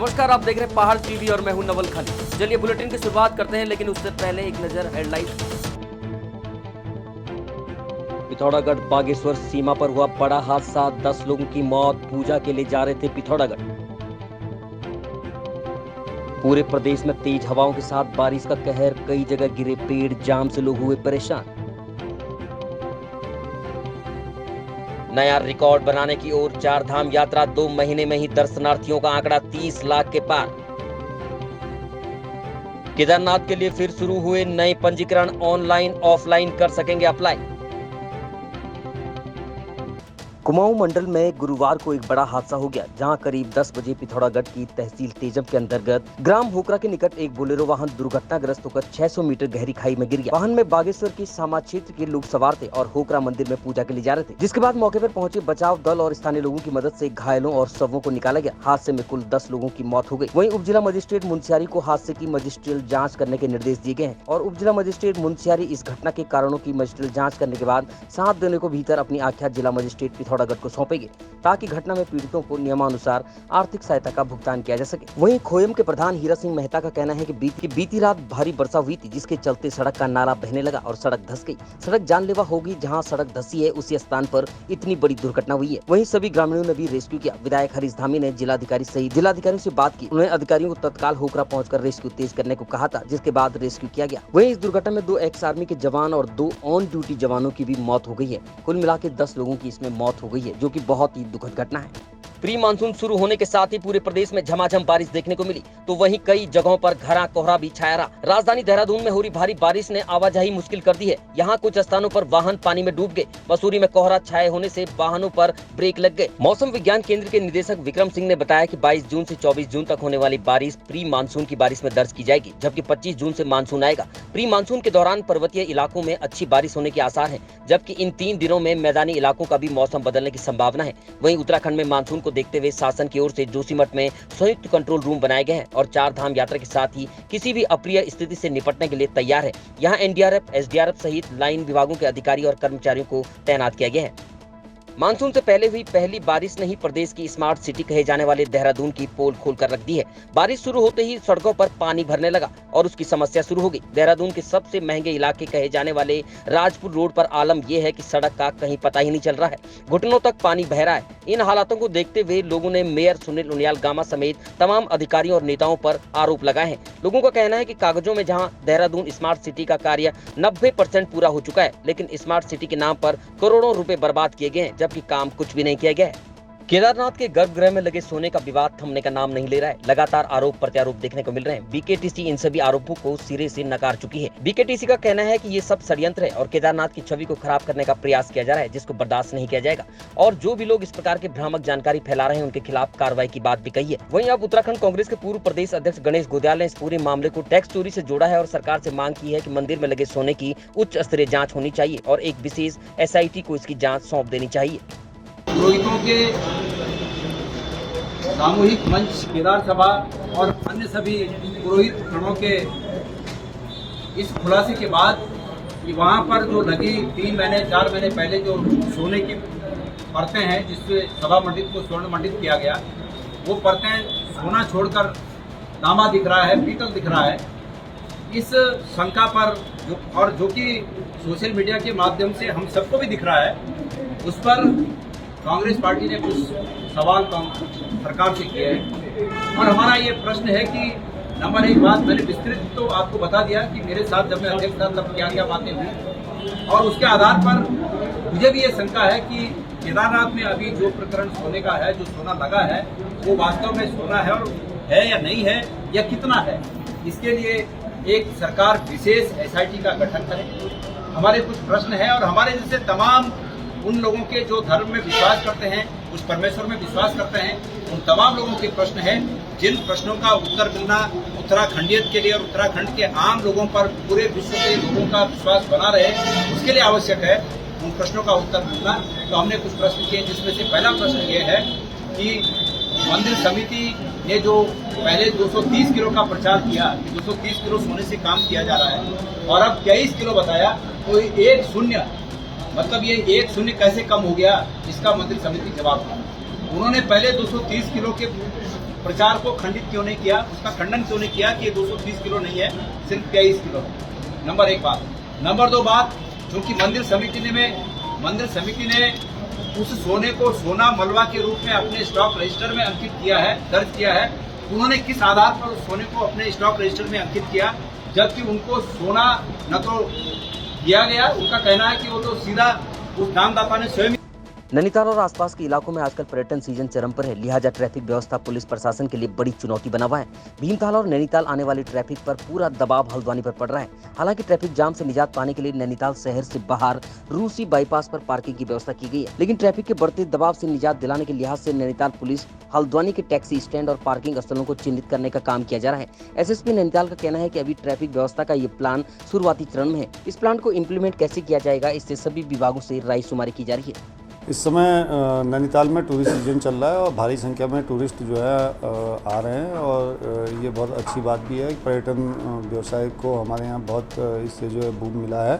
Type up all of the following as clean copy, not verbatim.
नमस्कार, आप देख रहे हैं पहाड़ टीवी और मैं हूं नवल खाली। चलिए बुलेटिन की शुरुआत करते हैं, लेकिन उससे पहले एक नजर हेडलाइंस। पिथौरागढ़ बागेश्वर सीमा पर हुआ बड़ा हादसा, 10 लोगों की मौत। पूजा के लिए जा रहे थे पिथौरागढ़। पूरे प्रदेश में तेज हवाओं के साथ बारिश का कहर, कई जगह गिरे पेड़, जाम से लोग हुए परेशान। नया रिकॉर्ड बनाने की ओर, 4 धाम यात्रा, 2 महीने में ही दर्शनार्थियों का आंकड़ा 30 लाख के पार। केदारनाथ के लिए फिर शुरू हुए नए पंजीकरण, ऑनलाइन ऑफलाइन कर सकेंगे अप्लाई। कुमाऊं मंडल में गुरुवार को एक बड़ा हादसा हो गया, जहां करीब 10 बजे पिथौरागढ़ की तहसील तेजम के अंतर्गत ग्राम होकरा के निकट एक बोलेरो वाहन दुर्घटनाग्रस्त होकर 600 मीटर गहरी खाई में गिर गया। वाहन में बागेश्वर की सामा क्षेत्र के लोग सवार थे और होकरा मंदिर में पूजा के लिए जा रहे थे, जिसके बाद मौके पर पहुंचे बचाव दल और स्थानीय लोगों की मदद से घायलों और शवों को निकाला गया। हादसे में कुल 10 लोगों की मौत हो गई। वहीं उप जिला मजिस्ट्रेट मुंशियारी को हादसे की मजिस्ट्रियल जाँच करने के निर्देश दिए गए हैं और उप जिला मजिस्ट्रेट मुंशियारी इस घटना के कारणों की मजिस्ट्रियल जाँच करने के बाद 7 दिनों को भीतर अपनी आख्या जिला मजिस्ट्रेट पिथौरागढ़ को सौंपेंगे, ताकि घटना में पीड़ितों को नियमानुसार आर्थिक सहायता का भुगतान किया जा सके। वहीं खोयम के प्रधान हीरा सिंह मेहता का कहना है कि बीती रात भारी वर्षा हुई थी, जिसके चलते सड़क का नाला बहने लगा और सड़क धंस गई। सड़क जानलेवा होगी, जहां सड़क धंसी है उसी स्थान पर इतनी बड़ी दुर्घटना हुई है। वहीं सभी ग्रामीणों ने भी रेस्क्यू किया। विधायक हरीश धामी ने जिलाधिकारी सहित जिलाधिकारियों से बात की। उन्होंने अधिकारियों को तत्काल होकरा पहुंचकर रेस्क्यू तेज करने को कहा था, जिसके बाद रेस्क्यू किया गया। वहीं इस दुर्घटना में 2 एक्स आर्मी के जवान और 2 ऑन ड्यूटी जवानों की भी मौत हो गई है। कुल मिलाकर 10 लोगों की इसमें मौत हो गई है, जो की बहुत ही दुखद घटना है। प्री मानसून शुरू होने के साथ ही पूरे प्रदेश में झमाझम बारिश देखने को मिली, तो वहीं कई जगहों पर घना कोहरा भी छाया रहा। राजधानी देहरादून में हो रही भारी बारिश ने आवाजाही मुश्किल कर दी है। यहाँ कुछ स्थानों पर वाहन पानी में डूब गए। मसूरी में कोहरा छाए होने से वाहनों पर ब्रेक लग गए। मौसम विज्ञान केंद्र के निदेशक विक्रम सिंह ने बताया कि 22 जून से 24 जून तक होने वाली बारिश प्री मानसून की बारिश में दर्ज की जाएगी, जबकि 25 जून से मानसून आएगा। प्री मानसून के दौरान पर्वतीय इलाकों में अच्छी बारिश होने के आसार है, जबकि इन 3 दिनों में मैदानी इलाकों का भी मौसम बदलने की संभावना है। वहीं उत्तराखंड में मानसून को देखते हुए शासन की ओर से जोशीमठ में संयुक्त कंट्रोल रूम बनाए गए हैं और 4 धाम यात्रा के साथ ही किसी भी अप्रिय स्थिति से निपटने के लिए तैयार है। यहाँ एनडीआरएफ, एसडीआरएफ सहित लाइन विभागों के अधिकारी और कर्मचारियों को तैनात किया गया है। मानसून से पहले हुई पहली बारिश ने ही प्रदेश की स्मार्ट सिटी कहे जाने वाले देहरादून की पोल खोलकर रख दी है। बारिश शुरू होते ही सड़कों पर पानी भरने लगा और उसकी समस्या शुरू हो गई। देहरादून के सबसे महंगे इलाके कहे जाने वाले राजपुर रोड पर आलम यह है कि सड़क का कहीं पता ही नहीं चल रहा है, घुटनों तक पानी बह रहा है। इन हालातों को देखते हुए लोगों ने मेयर सुनील उनियाल गामा समेत तमाम अधिकारियों और नेताओं पर आरोप लगाए हैं। लोगों का कहना है कि कागजों में जहां देहरादून स्मार्ट सिटी का कार्य 90% पूरा हो चुका है, लेकिन स्मार्ट सिटी के नाम पर करोड़ों रुपए बर्बाद किए गए हैं, जबकि काम कुछ भी नहीं किया गया है। केदारनाथ के गर्भगृह में लगे सोने का विवाद थमने का नाम नहीं ले रहा है। लगातार आरोप प्रत्यारोप देखने को मिल रहे हैं। बीकेटीसी इन सभी आरोपों को सिरे से नकार चुकी है। बीकेटीसी का कहना है कि ये सब षड्यंत्र है और केदारनाथ की छवि को खराब करने का प्रयास किया जा रहा है, जिसको बर्दाश्त नहीं किया जाएगा। और जो भी लोग इस प्रकार के भ्रामक जानकारी फैला रहे हैं, उनके खिलाफ कार्रवाई की बात भी कही है। वहीं अब उत्तराखंड कांग्रेस के पूर्व प्रदेश अध्यक्ष गणेश गोदयाल ने इस पूरे मामले को टैक्स चोरी से जोड़ा है और सरकार से मांग की है कि मंदिर में लगे सोने की उच्च स्तरीय जाँच होनी चाहिए और एक विशेष SIT को इसकी जाँच सौंप देनी चाहिए। पुरोहितों के सामूहिक मंच, केदार सभा और अन्य सभी पुरोहित गणों के इस खुलासे के बाद कि वहाँ पर जो लगी 3 महीने 4 महीने पहले जो सोने की परतें हैं, जिससे सभा मंडित को स्वर्ण मंडित किया गया, वो परतें सोना छोड़कर तांबा दिख रहा है, पीतल दिख रहा है। इस शंका पर जो कि सोशल मीडिया के माध्यम से हम सबको भी दिख रहा है, उस पर कांग्रेस पार्टी ने कुछ सवाल सरकार से किए हैं। और हमारा ये प्रश्न है कि नंबर 1 बात मैंने विस्तृत तो आपको बता दिया कि मेरे साथ जब मैं अध्यक्ष था तब क्या बातें हुई, और उसके आधार पर मुझे भी ये शंका है कि केदारनाथ में अभी जो प्रकरण सोने का है, जो सोना लगा है, वो वास्तव में सोना है और है या नहीं है या कितना है। इसके लिए एक सरकार विशेष SIT का गठन करे। हमारे कुछ प्रश्न हैं और हमारे जैसे तमाम उन लोगों के जो धर्म में विश्वास करते हैं, उस परमेश्वर में विश्वास करते हैं, उन तमाम लोगों के प्रश्न हैं, जिन प्रश्नों का उत्तर मिलना उत्तराखंडियत के लिए और उत्तराखंड के आम लोगों पर पूरे विश्व के लोगों का विश्वास बना रहे, उसके लिए आवश्यक है उन प्रश्नों का उत्तर मिलना। तो हमने कुछ प्रश्न किए, जिसमें से पहला प्रश्न ये है कि मंदिर समिति ने जो पहले 230 किलो का प्रचार किया कि 230 किलो सोने से काम किया जा रहा है और अब 23 किलो बताया, तो 1 शून्य मतलब ये 1 शून्य कैसे कम हो गया, इसका मंदिर समिति जवाब था। उन्होंने पहले 230 किलो के प्रचार को खंडित क्यों नहीं किया, उसका खंडन क्यों नहीं किया कि ये 230 किलो नहीं है, सिर्फ 23 किलो। नंबर 1 बात। नंबर 2 बात, चूंकि मंदिर समिति ने उस सोने को सोना मलबा के रूप में अपने स्टॉक रजिस्टर में अंकित किया है, दर्ज किया है। उन्होंने किस आधार पर उस सोने को अपने स्टॉक रजिस्टर में अंकित किया, जबकि उनको सोना न तो दिया गया, उनका कहना है कि वो तो सीधा उस दानदाता ने स्वयं। नैनीताल और आसपास के इलाकों में आजकल पर्यटन सीजन चरम पर है, लिहाजा ट्रैफिक व्यवस्था पुलिस प्रशासन के लिए बड़ी चुनौती बना हुआ है। भीमताल और नैनीताल आने वाली ट्रैफिक पर पूरा दबाव हल्द्वानी पर पड़ रहा है। हालांकि ट्रैफिक जाम से निजात पाने के लिए नैनीताल शहर से बाहर रूसी बाईपास पर पार्किंग की व्यवस्था की गई है, लेकिन ट्रैफिक के बढ़ते दबाव से निजात दिलाने के लिहाज से नैनीताल पुलिस हल्द्वानी के टैक्सी स्टैंड और पार्किंग स्थलों को चिन्हित करने का काम किया जा रहा है। एसएसपी नैनीताल का कहना है कि अभी ट्रैफिक व्यवस्था का ये प्लान शुरुआती चरण में है। इस प्लान को इम्प्लीमेंट कैसे किया जाएगा, इससे सभी विभागों से रायशुमारी की जा रही है। इस समय नैनीताल में टूरिस्ट सीजन चल रहा है और भारी संख्या में टूरिस्ट जो है आ रहे हैं और ये बहुत अच्छी बात भी है। पर्यटन व्यवसाय को हमारे यहाँ बहुत इससे जो है बूम मिला है।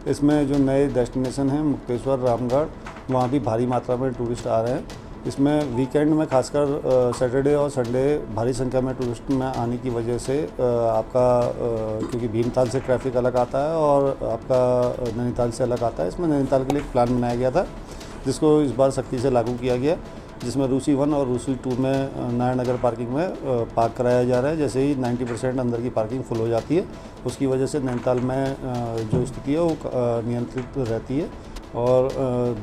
इसमें जो नए डेस्टिनेशन हैं मुक्तेश्वर, रामगढ़, वहाँ भी भारी मात्रा में टूरिस्ट आ रहे हैं। इसमें वीकेंड में खासकर सैटरडे और संडे भारी संख्या में टूरिस्ट में आने की वजह से आपका क्योंकि भीमताल से ट्रैफिक अलग आता है और आपका नैनीताल से अलग आता है, इसमें नैनीताल के लिए एक प्लान बनाया गया था जिसको इस बार सख्ती से लागू किया गया, जिसमें रूसी 1 और रूसी 2 में नारायणनगर पार्किंग में पार्क कराया जा रहा है। जैसे ही 90% अंदर की पार्किंग फुल हो जाती है, उसकी वजह से नैनीताल में जो स्थिति है वो नियंत्रित रहती है। और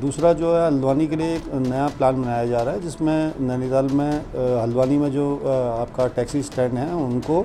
दूसरा जो है हल्द्वानी के लिए एक नया प्लान बनाया जा रहा है, जिसमें नैनीताल में हल्द्वानी में जो आपका टैक्सी स्टैंड है उनको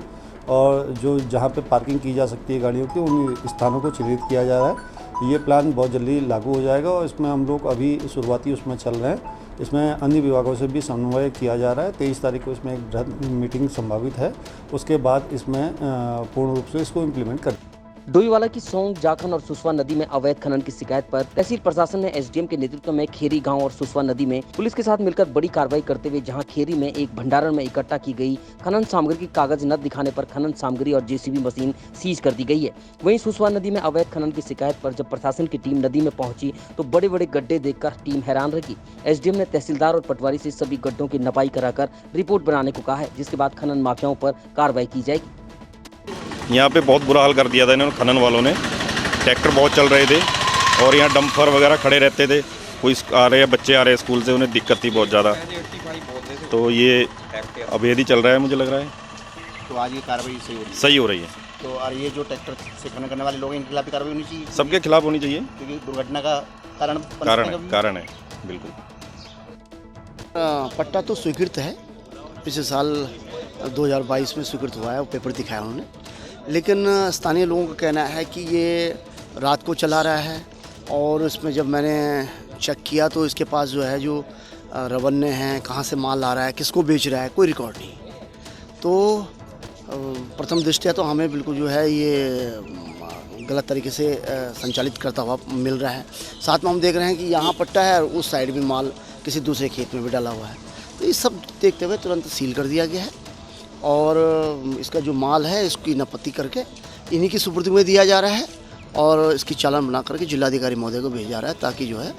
और जो जहाँ पे पार्किंग की जा सकती है गाड़ियों की, उन स्थानों को चिन्हित किया जा रहा है। ये प्लान बहुत जल्दी लागू हो जाएगा और इसमें हम लोग अभी शुरुआती उसमें चल रहे हैं। इसमें अन्य विभागों से भी समन्वय किया जा रहा है। 23 तारीख को इसमें एक बृहद मीटिंग संभावित है, उसके बाद इसमें पूर्ण रूप से इसको इम्प्लीमेंट कर। डोईवाला की सोंग, जाखन और सुसवा नदी में अवैध खनन की शिकायत पर तहसील प्रशासन ने एसडीएम के नेतृत्व में खेरी गांव और सुसवा नदी में पुलिस के साथ मिलकर बड़ी कार्रवाई करते हुए जहां खेरी में एक भंडारण में इकट्ठा की गई खनन सामग्री की कागज न दिखाने पर खनन सामग्री और जेसीबी मशीन सीज कर दी गई है। वहीं सुसवा नदी में अवैध खनन की शिकायत पर जब प्रशासन की टीम नदी में पहुंची तो बड़े बड़े गड्ढे देखकर टीम हैरान रही। एसडीएम ने तहसीलदार और पटवारी से सभी गड्ढों की नपाई कराकर रिपोर्ट बनाने को कहा है, जिसके बाद खनन माफियाओं पर कार्रवाई की जाएगी। यहाँ पे बहुत बुरा हाल कर दिया था इन्होंने, खनन वालों ने। ट्रैक्टर बहुत चल रहे थे और यहाँ डंपर वगैरह खड़े रहते थे। कोई आ रहे हैं बच्चे आ रहे हैं स्कूल से, उन्हें दिक्कत थी बहुत ज़्यादा। तो ये अवैध ही चल रहा है, मुझे लग रहा है। तो आज ये कार्रवाई सही हो रही है। तो और ये जो ट्रैक्टर से खनन करने वाले लोग हैं, इनके खिलाफ भी कार्रवाई होनी चाहिए। सबके खिलाफ होनी चाहिए, क्योंकि दुर्घटना का कारण है बिल्कुल। पट्टा तो स्वीकृत है, पिछले साल 2022 में स्वीकृत हुआ है, वो पेपर दिखाया उन्होंने। लेकिन स्थानीय लोगों का कहना है कि ये रात को चला रहा है और इसमें जब मैंने चेक किया तो इसके पास जो है जो रवन्ने हैं, कहाँ से माल ला रहा है, किसको बेच रहा है, कोई रिकॉर्ड नहीं। तो प्रथम दृष्टया तो हमें बिल्कुल जो है ये गलत तरीके से संचालित करता हुआ मिल रहा है। साथ में हम देख रहे हैं कि यहाँ पट्टा है और उस साइड भी माल किसी दूसरे खेत में भी डाला हुआ है। तो ये सब देखते हुए तुरंत सील कर दिया गया है और इसका जो माल है इसकी नपत्ति करके इन्हीं की सुपुर्द में दिया जा रहा है और इसकी चालान बना करके जिलाधिकारी महोदय को भेजा जा रहा है ताकि जो है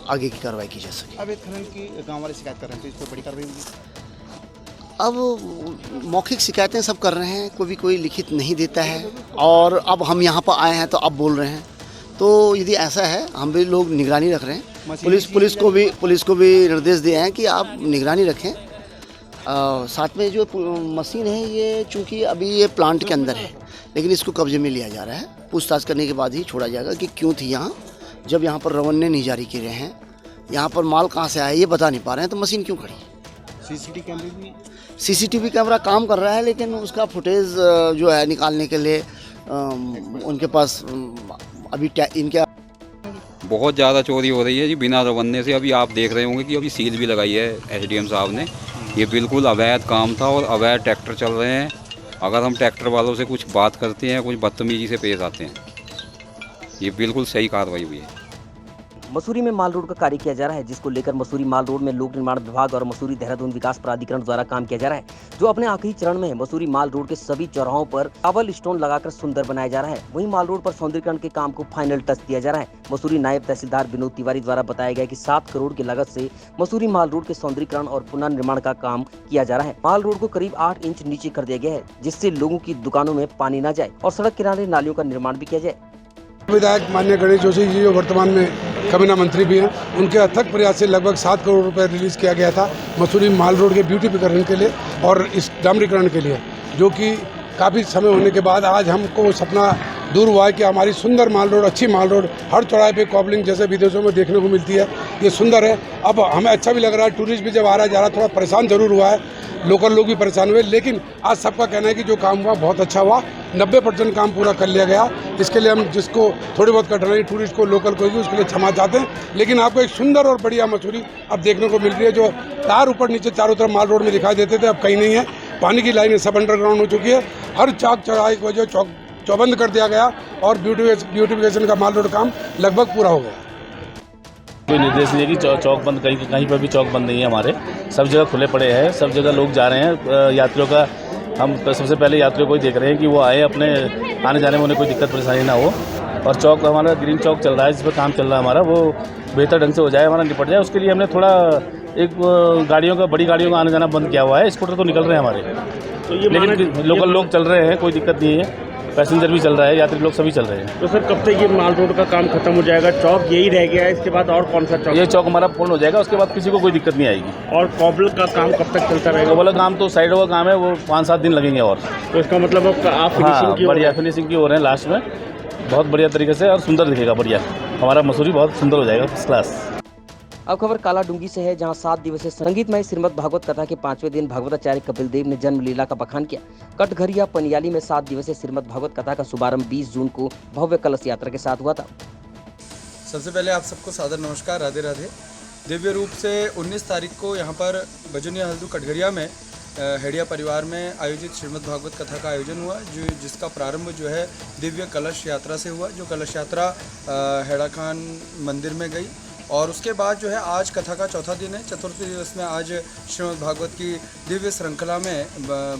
आगे की कार्रवाई की जा सके। अवैध खनन की गांव वाले शिकायत कर रहे हैं, तो इस पर बड़ी कार्रवाई होगी। अब मौखिक शिकायतें सब कर रहे हैं, कोई लिखित नहीं देता है और अब हम यहाँ पर आए हैं तो अब बोल रहे हैं। तो यदि ऐसा है, हम भी लोग निगरानी रख रहे हैं। पुलिस को भी निर्देश दिए हैं कि आप निगरानी रखें। साथ में जो मशीन है ये चूँकि अभी ये प्लांट के अंदर है, लेकिन इसको कब्जे में लिया जा रहा है। पूछताछ करने के बाद ही छोड़ा जाएगा कि क्यों थी यहाँ, जब यहाँ पर रवन्ने नहीं जारी किए हैं, यहाँ पर माल कहाँ से आया ये बता नहीं पा रहे हैं, तो मशीन क्यों खड़ी। सीसीटीवी कैमरा काम कर रहा है, लेकिन उसका फुटेज जो है निकालने के लिए उनके पास अभी इनके बहुत ज़्यादा चोरी हो रही है जी बिना रवन्ने से। अभी आप देख रहे होंगे कि अभी सील भी लगाई है एसडीएम साहब ने। ये बिल्कुल अवैध काम था और अवैध ट्रैक्टर चल रहे हैं। अगर हम ट्रैक्टर वालों से कुछ बात करते हैं, कुछ बदतमीजी से पेश आते हैं। ये बिल्कुल सही कार्रवाई हुई है। मसूरी में माल रोड का कार्य किया जा रहा है, जिसको लेकर मसूरी माल रोड में लोक निर्माण विभाग और मसूरी देहरादून विकास प्राधिकरण द्वारा काम किया जा रहा है, जो अपने आखिरी चरण में है। मसूरी माल रोड के सभी चौराहों पर काबल स्टोन लगाकर सुंदर बनाया जा रहा है। वहीं माल रोड पर सौंदर्यीकरण के काम को फाइनल टच दिया जा रहा है। मसूरी नायब तहसीलदार विनोद तिवारी द्वारा बताया गया कि 7 करोड़ की लागत से मसूरी माल रोड के सौंदर्यीकरण और पुनर्निर्माण का काम किया जा रहा है। माल रोड को करीब 8 इंच नीचे कर दिया गया है, जिससे लोगों की दुकानों में पानी न जाए और सड़क किनारे नालियों का निर्माण भी किया जाए। विधायक माननीय गणेश जोशी जी जो वर्तमान में कबीना मंत्री भी हैं, उनके अथक प्रयास से लगभग 7 करोड़ रुपए रिलीज किया गया था मसूरी माल रोड के ब्यूटिफिकेशन के लिए और इस डामरीकरण के लिए, जो कि काफ़ी समय होने के बाद आज हमको सपना दूर हुआ है कि हमारी सुंदर माल रोड, अच्छी माल रोड हर चौराहे पे कॉबलिंग जैसे विदेशों में देखने को मिलती है, ये सुंदर है। अब हमें अच्छा भी लग रहा है, टूरिस्ट भी जब आ रहा जा रहा, थोड़ा परेशान जरूर हुआ है, लोकल लोग भी परेशान हुए, लेकिन आज सबका कहना है कि जो काम हुआ बहुत अच्छा हुआ। 90% काम पूरा कर लिया गया। इसके लिए हम जिसको थोड़ी बहुत कठिनाई टूरिस्ट को, लोकल को, उसके लिए क्षमा चाहते हैं, लेकिन आपको एक सुंदर और बढ़िया मसूरी अब देखने को मिल रही है। जो तार ऊपर नीचे चारों तरफ माल रोड में दिखाई देते थे, अब कहीं नहीं है। पानी की लाइनें सब अंडरग्राउंड हो चुकी है। हर चौक चौराहे की वजह चौबंद कर दिया गया और ब्यूटिफिकेशन का माल रोड काम लगभग पूरा हो गया। कोई निर्देश नहीं है कि चौक बंद, कहीं पर भी चौक बंद नहीं है। हमारे सब जगह खुले पड़े हैं, सब जगह लोग जा रहे हैं। यात्रियों का हम सबसे पहले यात्रियों को ही देख रहे हैं कि वो आए, अपने आने जाने में उन्हें कोई दिक्कत परेशानी ना हो। और चौक हमारा ग्रीन चौक चल रहा है, जिस पर काम चल रहा है हमारा, वो बेहतर ढंग से हो जाए, हमारा निपट जाए। उसके लिए हमने थोड़ा एक बड़ी गाड़ियों का आना जाना बंद किया हुआ है। स्कूटर तो निकल रहे हैं हमारे, तो ये लेकिन लोकल लोग चल रहे हैं, कोई दिक्कत नहीं है। पैसेंजर भी चल रहा है, यात्री लोग सभी चल रहे हैं। तो सर कब तक ये माल रोड का काम खत्म हो जाएगा? चौक यही रह गया है, इसके बाद और कौन सा चौक? ये चौक हमारा पूर्ण हो जाएगा, उसके बाद किसी को कोई दिक्कत नहीं आएगी। और कॉबल का काम कब तक चलता रहेगा? कॉबल का काम तो साइडों का काम है, वो 5-7 दिन लगेंगे। और तो इसका मतलब आप फिनिशिंग की बढ़िया फिनिशिंग की हो रहे हैं, लास्ट में बहुत बढ़िया तरीके से और सुंदर दिखेगा। बढ़िया हमारा मसूरी बहुत सुंदर हो जाएगा, फर्स्ट क्लास। अब खबर कालाडूंगी से है, जहां 7 दिवसीय संगीतमय श्रीमद् भागवत कथा के 5वें दिन भागवताचार्य कपिल देव ने जन्म लीला का बखान किया। कटघरिया पनियाली में 7 दिवसीय श्रीमद् भागवत कथा का शुभारंभ 20 जून को भव्य कलश यात्रा के साथ हुआ था। सबसे पहले आप सबको सादर नमस्कार, राधे राधे। दिव्य रूप से 19 तारीख को यहाँ पर बजुनिया हल्दू कटघरिया में हेड़िया परिवार में आयोजित श्रीमद् भागवत कथा का आयोजन हुआ, जिसका प्रारंभ जो है दिव्य कलश यात्रा से हुआ, जो कलश यात्रा हेड़ा खान मंदिर में गई। और उसके बाद जो है आज कथा का चौथा दिन है। चतुर्थी दिवस में आज श्रीमद् भागवत की दिव्य श्रृंखला में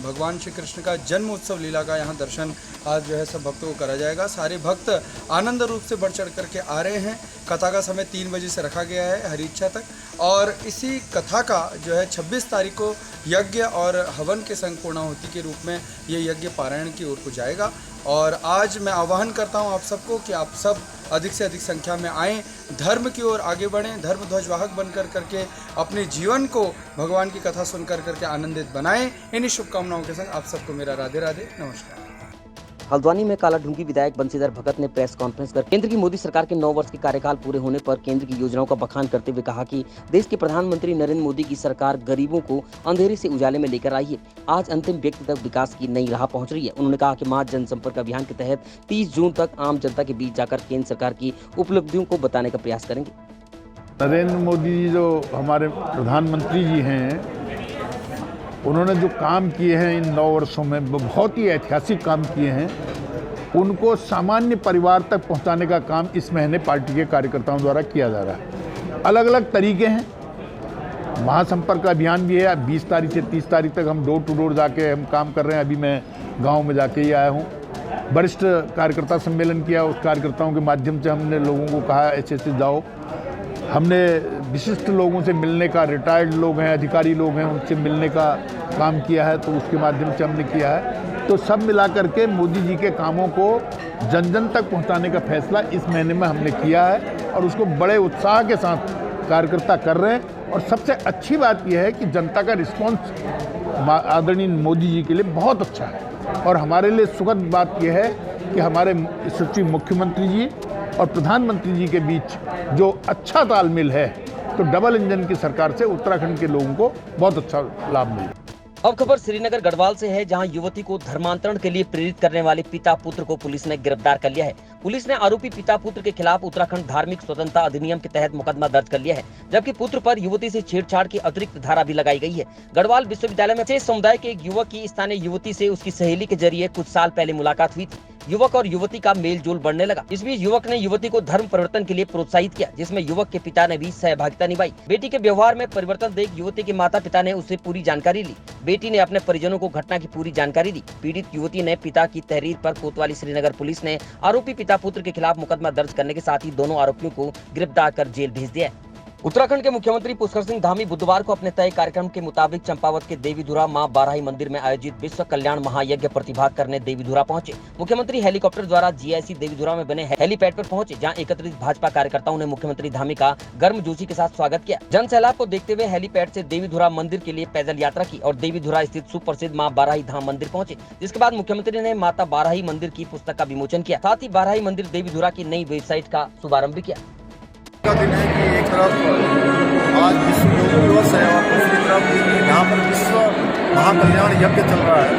भगवान श्री कृष्ण का जन्म उत्सव लीला का यहाँ दर्शन आज जो है सब भक्तों को करा जाएगा। सारे भक्त आनंद रूप से बढ़ चढ़ करके आ रहे हैं। कथा का समय 3 बजे से रखा गया है हरी इच्छा तक, और इसी कथा का जो है 26 तारीख को यज्ञ और हवन के संग पूर्णाहुति के रूप में ये यज्ञ पारायण की ओर को जाएगा। और आज मैं आह्वान करता हूँ आप सबको कि आप सब अधिक से अधिक संख्या में आएँ, धर्म की ओर आगे बढ़ें, धर्म ध्वजवाहक बनकर करके अपने जीवन को भगवान की कथा सुनकर करके आनंदित बनाएं। इन्हीं शुभकामनाओं के संग आप सबको मेरा राधे राधे नमस्कार। हल्द्वानी में कालाढूंगी विधायक बंशीधर भगत ने प्रेस कॉन्फ्रेंस कर केंद्र की मोदी सरकार के 9 वर्ष के कार्यकाल पूरे होने पर केंद्र की योजनाओं का बखान करते हुए कहा कि देश के प्रधानमंत्री नरेंद्र मोदी की सरकार गरीबों को अंधेरे से उजाले में लेकर आई है। आज अंतिम व्यक्ति तक विकास की नई राह पहुंच रही है। उन्होंने कहा कि महा जनसंपर्क अभियान के तहत 30 जून तक आम जनता के बीच जाकर केंद्र सरकार की उपलब्धियों को बताने का प्रयास करेंगे। नरेंद्र मोदी जी जो हमारे प्रधानमंत्री जी हैं, उन्होंने जो काम किए हैं इन 9 वर्षों में, बहुत ही ऐतिहासिक काम किए हैं। उनको सामान्य परिवार तक पहुंचाने का काम इस महीने पार्टी के कार्यकर्ताओं द्वारा किया जा रहा है। अलग अलग तरीके हैं। महासंपर्क अभियान भी है। 20 तारीख से 30 तारीख तक हम डोर टू डोर जाके हम काम कर रहे हैं। अभी मैं गाँव में जाके ही आया हूँ। वरिष्ठ कार्यकर्ता सम्मेलन किया, उस कार्यकर्ताओं के माध्यम से हमने लोगों को कहा ऐसे जाओ। हमने विशिष्ट लोगों से मिलने का, रिटायर्ड लोग हैं, अधिकारी लोग हैं, उनसे मिलने का काम किया है, तो उसके माध्यम से हमने किया है। तो सब मिला करके मोदी जी के कामों को जन जन तक पहुंचाने का फैसला इस महीने में हमने किया है और उसको बड़े उत्साह के साथ कार्यकर्ता कर रहे हैं। और सबसे अच्छी बात यह है कि जनता का रिस्पॉन्स आदरणीय मोदी जी के लिए बहुत अच्छा है। और हमारे लिए सुखद बात यह है कि हमारे यशस्वी मुख्यमंत्री जी और प्रधानमंत्री जी के बीच जो अच्छा तालमेल है, तो डबल इंजन की सरकार से उत्तराखंड के लोगों को बहुत अच्छा लाभ मिला। अब खबर श्रीनगर गढ़वाल से है, जहां युवती को धर्मांतरण के लिए प्रेरित करने वाले पिता पुत्र को पुलिस ने गिरफ्तार कर लिया है। पुलिस ने आरोपी पिता पुत्र के खिलाफ उत्तराखंड धार्मिक स्वतंत्रता अधिनियम के तहत मुकदमा दर्ज कर लिया है, जबकि पुत्र पर युवती से छेड़छाड़ की अतिरिक्त धारा भी लगाई गई है। गढ़वाल विश्वविद्यालय में समुदाय के एक युवक की स्थानीय युवती से उसकी सहेली के जरिए कुछ साल पहले मुलाकात हुई थी। युवक और युवती का मेल जोल बढ़ने लगा। इस बीच युवक ने युवती को धर्म परिवर्तन के लिए प्रोत्साहित किया, जिसमें युवक के पिता ने भी सहभागिता निभाई। बेटी के व्यवहार में परिवर्तन देख युवती के माता पिता ने उससे पूरी जानकारी ली। बेटी ने अपने परिजनों को घटना की पूरी जानकारी दी। पीड़ित युवती ने पिता की तहरीर पर कोतवाली श्रीनगर पुलिस ने आरोपी पिता पुत्र के खिलाफ मुकदमा दर्ज करने के साथ ही दोनों आरोपियों को गिरफ्तार कर जेल भेज दिया है। उत्तराखंड के मुख्यमंत्री पुष्कर सिंह धामी बुधवार को अपने तय कार्यक्रम के मुताबिक चंपावत के देवीधुरा मां बाराही मंदिर में आयोजित विश्व कल्याण महायज्ञ प्रतिभाग करने देवीधुरा पहुंचे। मुख्यमंत्री हेलीकॉप्टर द्वारा जीआईसी देवीधुरा में बने हेलीपैड पर पहुंचे, जहां एकत्रित भाजपा कार्यकर्ताओं ने मुख्यमंत्री धामी का गर्मजोशी के साथ स्वागत किया। जन सैलाब को देखते हुए हेलीपैड से देवीधुरा मंदिर के लिए पैदल यात्रा की और देवीधुरा स्थित सुप्रसिद्ध मां बाराही धाम मंदिर पहुंचे, जिसके बाद मुख्यमंत्री ने माता बाराही मंदिर की पुस्तक का विमोचन किया। साथ ही बाराही मंदिर देवीधुरा की नई वेबसाइट का शुभारंभ भी किया। दिन है कि एक तरफ आज विश्व योग दिवस है और दूसरी तरफ यहाँ पर विश्व महाकल्याण यज्ञ चल रहा है।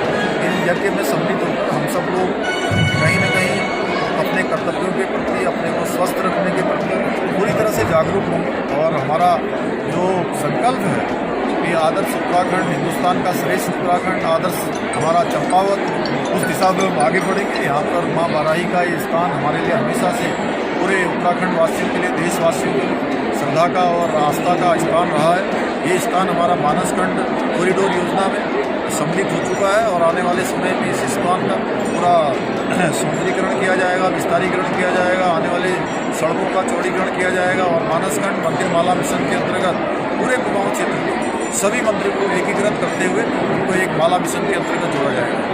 इस यज्ञ में सम्मिलित होकर हम सब लोग कहीं न कहीं अपने कर्तव्यों के प्रति, अपने को स्वस्थ रखने के प्रति पूरी तरह से जागरूक होंगे और हमारा जो संकल्प है कि आदर्श उत्तराखंड, हिंदुस्तान का श्रेष्ठ उत्तराखंड, आदर्श हमारा चंपावत, उस दिशा में हम आगे बढ़ेंगे। यहाँ पर माँ बाराही का ये स्थान हमारे लिए हमेशा से पूरे उत्तराखंड वासियों के लिए, देशवासियों के लिए श्रद्धा का और आस्था का स्थान रहा है। ये स्थान हमारा मानसखंड कॉरिडोर योजना में सम्मिलित हो चुका है और आने वाले समय में इस स्थान का पूरा सौंदर्यीकरण किया जाएगा, विस्तारीकरण किया जाएगा, आने वाले सड़कों का चौड़ीकरण किया जाएगा और मानसखंड मंदिर माला मिशन के अंतर्गत पूरे कुमाऊं क्षेत्र के सभी मंदिरों को एकीकृत करते हुए उनको एक माला मिशन के अंतर्गत जोड़ा जाएगा।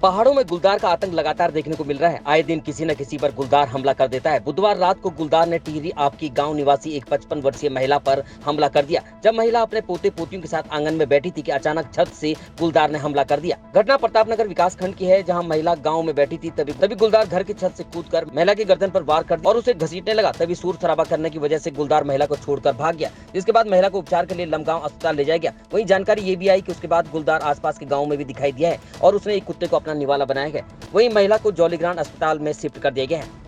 पहाड़ों में गुलदार का आतंक लगातार देखने को मिल रहा है। आए दिन किसी न किसी पर गुलदार हमला कर देता है। बुधवार रात को गुलदार ने टिहरी आपकी गांव निवासी एक 55 वर्षीय महिला पर हमला कर दिया। जब महिला अपने पोते पोतियों के साथ आंगन में बैठी थी कि अचानक छत से गुलदार ने हमला कर दिया। घटना प्रतापनगर विकास खंड की है, जहां महिला गांव में बैठी थी। तभी गुलदार घर की छत से कूदकर महिला की गर्दन पर वार कर और उसे घसीटने लगा। तभी शोर शराबा करने की वजह से गुलदार महिला को छोड़कर भाग गया, जिसके बाद महिला को उपचार के लिए लमगांव अस्पताल ले जाया गया। वहीं जानकारी ये भी आई कि उसके बाद गुलदार आसपास के गाँव में भी दिखाई दिया है और उसने एक कुत्ते को अपना निवाला बनाया है। वहीं महिला को जौलीग्रांट अस्पताल में शिफ्ट कर दिया गया है।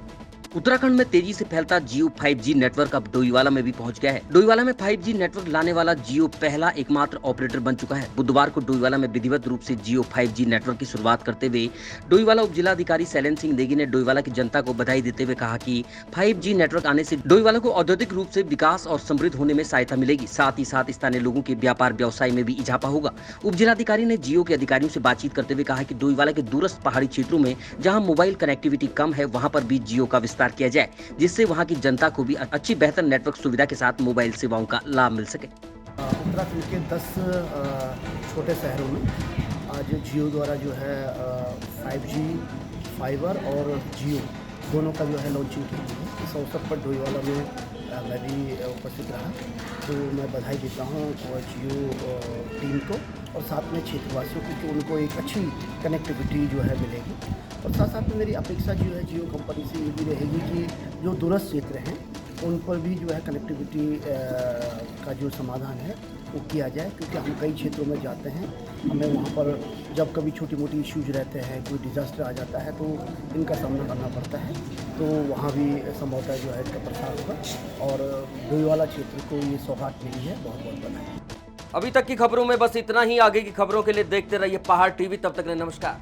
उत्तराखंड में तेजी से फैलता जियो 5G नेटवर्क अब डोईवाला में भी पहुंच गया है। डोईवाला में 5G नेटवर्क लाने वाला जियो पहला एकमात्र ऑपरेटर बन चुका है। बुधवार को डोईवाला में विधिवत रूप से जियो 5G नेटवर्क की शुरुआत करते हुए डोईवाला उप जिलाधिकारी शैलेंद्र सिंह नेगी ने डोईवाला की जनता को बधाई देते हुए कहा कि 5G नेटवर्क आने से डोईवाला को औद्योगिक रूप से विकास और समृद्ध होने में सहायता मिलेगी। साथ ही साथ स्थानीय लोगों के व्यापार व्यवसाय में भी इजाफा होगा। उप जिलाधिकारी ने जियो के अधिकारियों से बातचीत करते हुए कहा कि डोईवाला के दूरस्थ पहाड़ी क्षेत्रों में जहाँ मोबाइल कनेक्टिविटी कम है, वहाँ पर भी जियो का विस्तार किया जाए, जिससे वहां की जनता को भी अच्छी बेहतर नेटवर्क सुविधा के साथ मोबाइल सेवाओं का लाभ मिल सके। उत्तराखंड के 10 छोटे शहरों में आज जियो द्वारा जो है 5G फाइबर और जियो दोनों का जो है लॉन्चिंग की गई है। इस अवसर पर डोईवाला में मैं भी उपस्थित रहा, तो मैं बधाई देता हूँ और जियो टीम को और साथ में क्षेत्रवासियों को कि उनको एक अच्छी कनेक्टिविटी जो है मिलेगी। और साथ साथ में मेरी अपेक्षा जो है जियो कंपनी से ये भी रहेगी कि जो दूरस्थ क्षेत्र हैं उन पर भी जो है कनेक्टिविटी का जो समाधान है वो किया जाए, क्योंकि हम कई क्षेत्रों में जाते हैं, हमें वहाँ पर जब कभी छोटी मोटी इश्यूज रहते हैं, कोई डिज़ास्टर आ जाता है तो इनका सामना करना पड़ता है, तो वहाँ भी संभवतः जो है इसका प्रसार होगा और डोईवाला क्षेत्र को ये सौगात मिली है। बहुत बहुत बधाई। अभी तक की खबरों में बस इतना ही। आगे की खबरों के लिए देखते रहिए पहाड़ टीवी। तब तक के लिए नमस्कार।